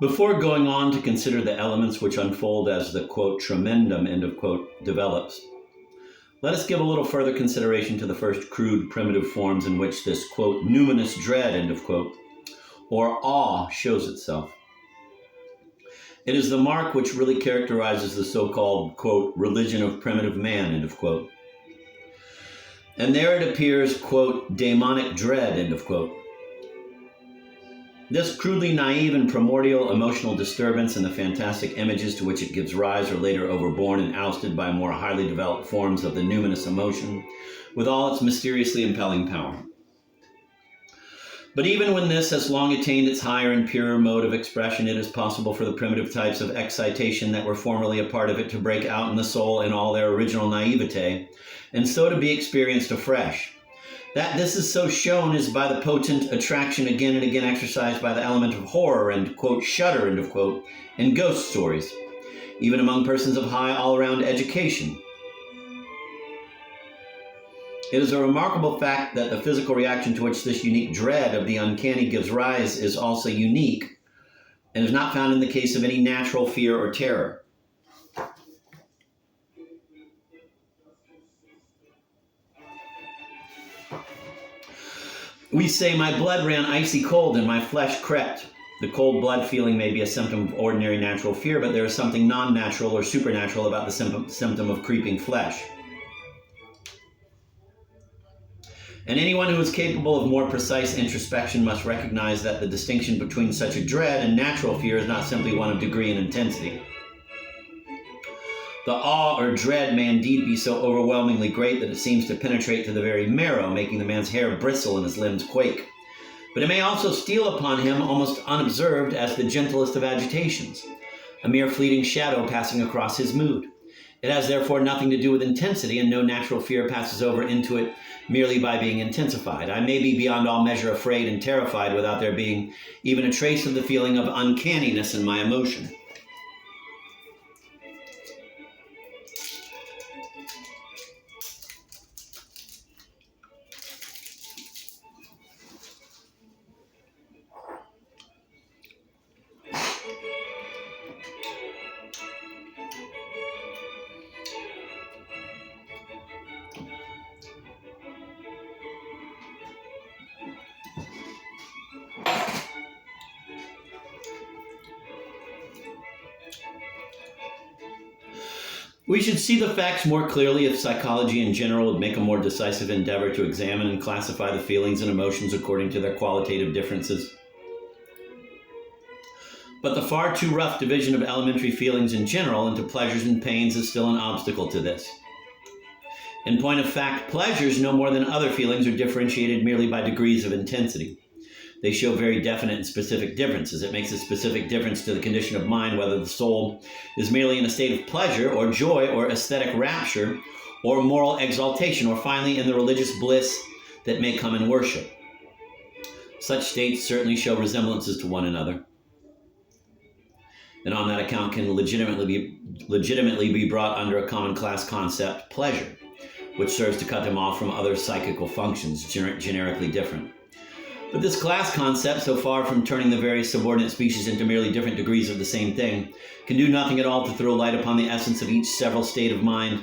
Before going on to consider the elements which unfold as the, quote, tremendum, end of quote, develops, let us give a little further consideration to the first crude primitive forms in which this, quote, numinous dread, end of quote, or awe shows itself. It is the mark which really characterizes the so-called, quote, religion of primitive man, end of quote. And there it appears, quote, daemonic dread, end of quote. This crudely naive and primordial emotional disturbance and the fantastic images to which it gives rise are later overborne and ousted by more highly developed forms of the numinous emotion, with all its mysteriously impelling power. But even when this has long attained its higher and purer mode of expression, it is possible for the primitive types of excitation that were formerly a part of it to break out in the soul in all their original naivete, and so to be experienced afresh. That this is so shown is by the potent attraction again and again exercised by the element of horror and, quote, shudder, end of quote, in ghost stories, even among persons of high all-around education. It is a remarkable fact that the physical reaction to which this unique dread of the uncanny gives rise is also unique and is not found in the case of any natural fear or terror. We say, my blood ran icy cold and my flesh crept. The cold blood feeling may be a symptom of ordinary natural fear, but there is something non-natural or supernatural about the symptom of creeping flesh. And anyone who is capable of more precise introspection must recognize that the distinction between such a dread and natural fear is not simply one of degree and intensity. The awe or dread may indeed be so overwhelmingly great that it seems to penetrate to the very marrow, making the man's hair bristle and his limbs quake. But it may also steal upon him almost unobserved as the gentlest of agitations, a mere fleeting shadow passing across his mood. It has therefore nothing to do with intensity, and no natural fear passes over into it merely by being intensified. I may be beyond all measure afraid and terrified without there being even a trace of the feeling of uncanniness in my emotion. We should see the facts more clearly if psychology in general would make a more decisive endeavor to examine and classify the feelings and emotions according to their qualitative differences. But the far too rough division of elementary feelings in general into pleasures and pains is still an obstacle to this. In point of fact, pleasures, no more than other feelings, are differentiated merely by degrees of intensity. They show very definite and specific differences. It makes a specific difference to the condition of mind whether the soul is merely in a state of pleasure or joy or aesthetic rapture or moral exaltation, or finally in the religious bliss that may come in worship. Such states certainly show resemblances to one another, and on that account can legitimately be brought under a common class concept, pleasure, which serves to cut them off from other psychical functions, generically different. But this class concept, so far from turning the various subordinate species into merely different degrees of the same thing, can do nothing at all to throw light upon the essence of each several state of mind.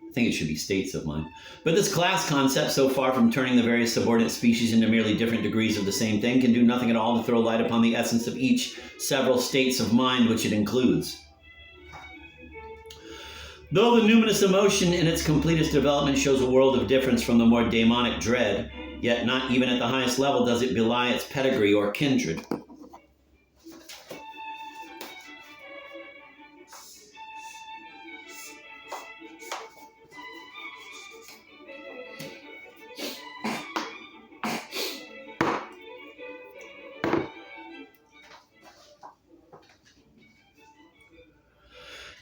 I think it should be states of mind. But this class concept, so far from turning the various subordinate species into merely different degrees of the same thing, can do nothing at all to throw light upon the essence of each several states of mind which it includes. Though the numinous emotion in its completest development shows a world of difference from the more daemonic dread, yet not even at the highest level does it belie its pedigree or kindred.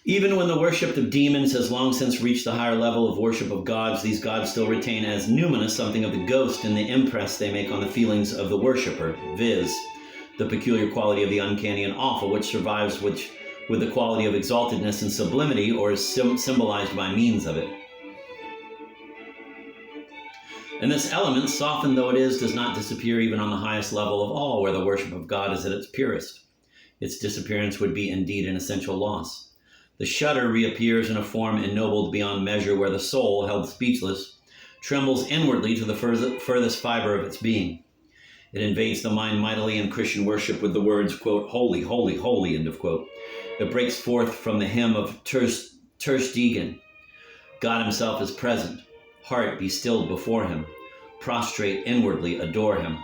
Even when the worship of demons has long since reached the higher level of worship of gods, these gods still retain as numinous something of the ghost in the impress they make on the feelings of the worshipper, viz., the peculiar quality of the uncanny and awful, which survives with the quality of exaltedness and sublimity, or is symbolized by means of it. And this element, softened though it is, does not disappear even on the highest level of all, where the worship of God is at its purest. Its disappearance would be indeed an essential loss. The shudder reappears in a form ennobled beyond measure, where the soul, held speechless, trembles inwardly to the furthest fiber of its being. It invades the mind mightily in Christian worship with the words, quote, "Holy, holy, holy," end of quote. It breaks forth from the hymn of Tersteegen. God himself is present. Heart, be stilled before him. Prostrate inwardly, adore him.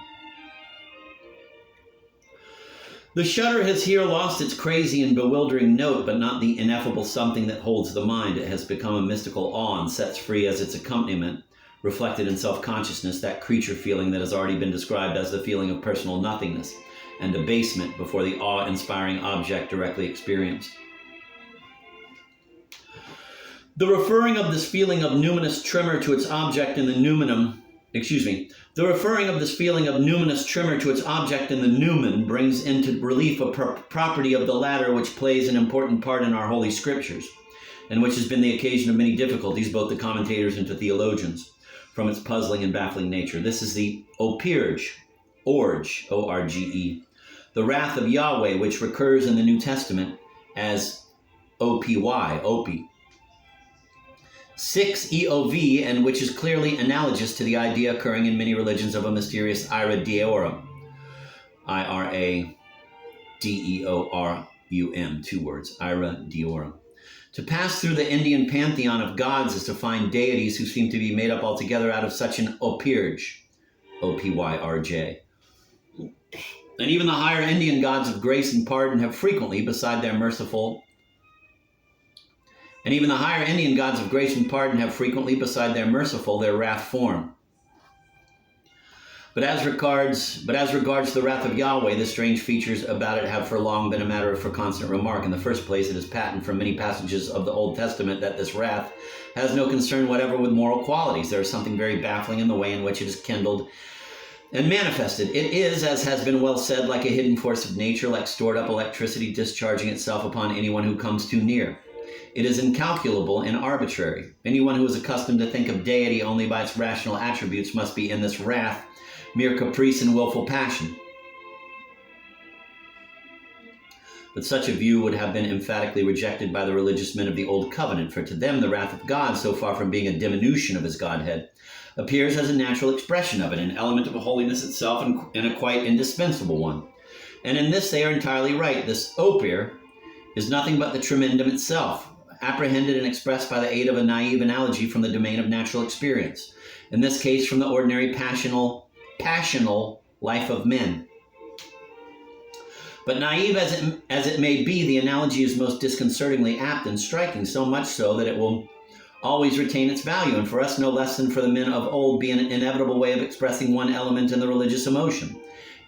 The shudder has here lost its crazy and bewildering note, but not the ineffable something that holds the mind. It has become a mystical awe and sets free as its accompaniment, reflected in self-consciousness, that creature feeling that has already been described as the feeling of personal nothingness and abasement before the awe-inspiring object directly experienced. The referring of this feeling of numinous tremor to its object in the numen brings into relief a property of the latter which plays an important part in our holy scriptures, and which has been the occasion of many difficulties, both to commentators and to theologians, from its puzzling and baffling nature. This is the opirge, orge, O-R-G-E, the wrath of Yahweh, which recurs in the New Testament as O-P-Y, opie. 6 EOV, and which is clearly analogous to the idea occurring in many religions of a mysterious ira deorum, I-R-A-D-E-O-R-U-M, 2 words, ira deorum. To pass through the Indian pantheon of gods is to find deities who seem to be made up altogether out of such an opirge, O-P-Y-R-J. And even the higher Indian gods of grace and pardon have frequently, beside their merciful their wrath form. But as regards the wrath of Yahweh, the strange features about it have for long been a matter for constant remark. In the first place, it is patent from many passages of the Old Testament that this wrath has no concern whatever with moral qualities. There is something very baffling in the way in which it is kindled and manifested. It is, as has been well said, like a hidden force of nature, like stored up electricity discharging itself upon anyone who comes too near. It is incalculable and arbitrary. Anyone who is accustomed to think of deity only by its rational attributes must be in this wrath mere caprice and willful passion. But such a view would have been emphatically rejected by the religious men of the Old Covenant, for to them the wrath of God, so far from being a diminution of his Godhead, appears as a natural expression of it, an element of holiness itself, and a quite indispensable one. And in this they are entirely right. This opir is nothing but the tremendum itself, apprehended and expressed by the aid of a naive analogy from the domain of natural experience, in this case from the ordinary passional life of men. But naive as it may be, the analogy is most disconcertingly apt and striking, so much so that it will always retain its value, and for us no less than for the men of old be an inevitable way of expressing one element in the religious emotion.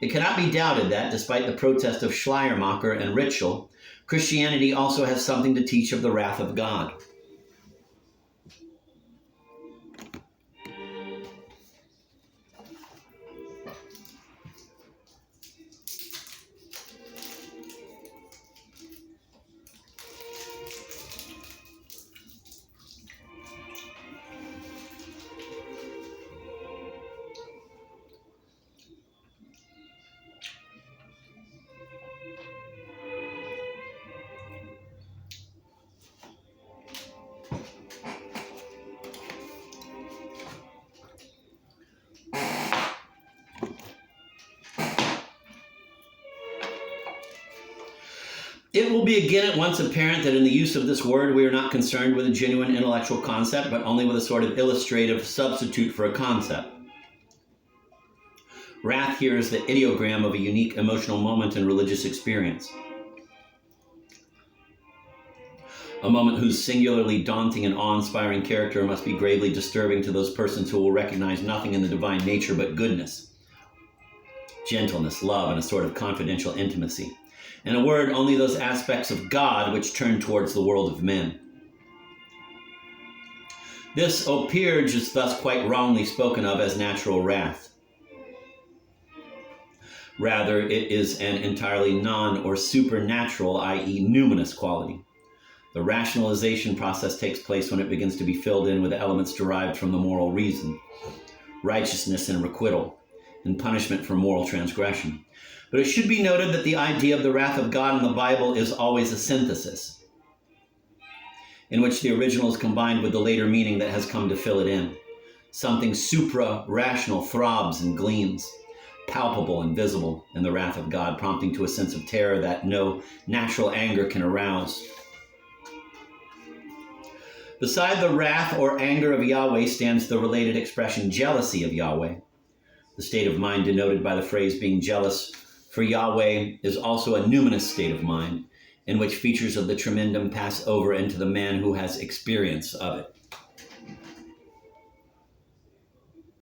It cannot be doubted that, despite the protest of Schleiermacher and Ritschl, Christianity also has something to teach of the wrath of God. It will be again at once apparent that in the use of this word we are not concerned with a genuine intellectual concept, but only with a sort of illustrative substitute for a concept. Wrath here is the ideogram of a unique emotional moment in religious experience. A moment whose singularly daunting and awe-inspiring character must be gravely disturbing to those persons who will recognize nothing in the divine nature but goodness, gentleness, love, and a sort of confidential intimacy. In a word, only those aspects of God which turn towards the world of men. This opirge is thus quite wrongly spoken of as natural wrath. Rather, it is an entirely non- or supernatural, i.e. numinous quality. The rationalization process takes place when it begins to be filled in with elements derived from the moral reason. righteousness and requital, and punishment for moral transgression. But it should be noted that the idea of the wrath of God in the Bible is always a synthesis, in which the original is combined with the later meaning that has come to fill it in. Something supra-rational throbs and gleams, palpable and visible in the wrath of God, prompting to a sense of terror that no natural anger can arouse. Beside the wrath or anger of Yahweh stands the related expression jealousy of Yahweh. The state of mind denoted by the phrase being jealous for Yahweh is also a numinous state of mind, in which features of the tremendum pass over into the man who has experience of it.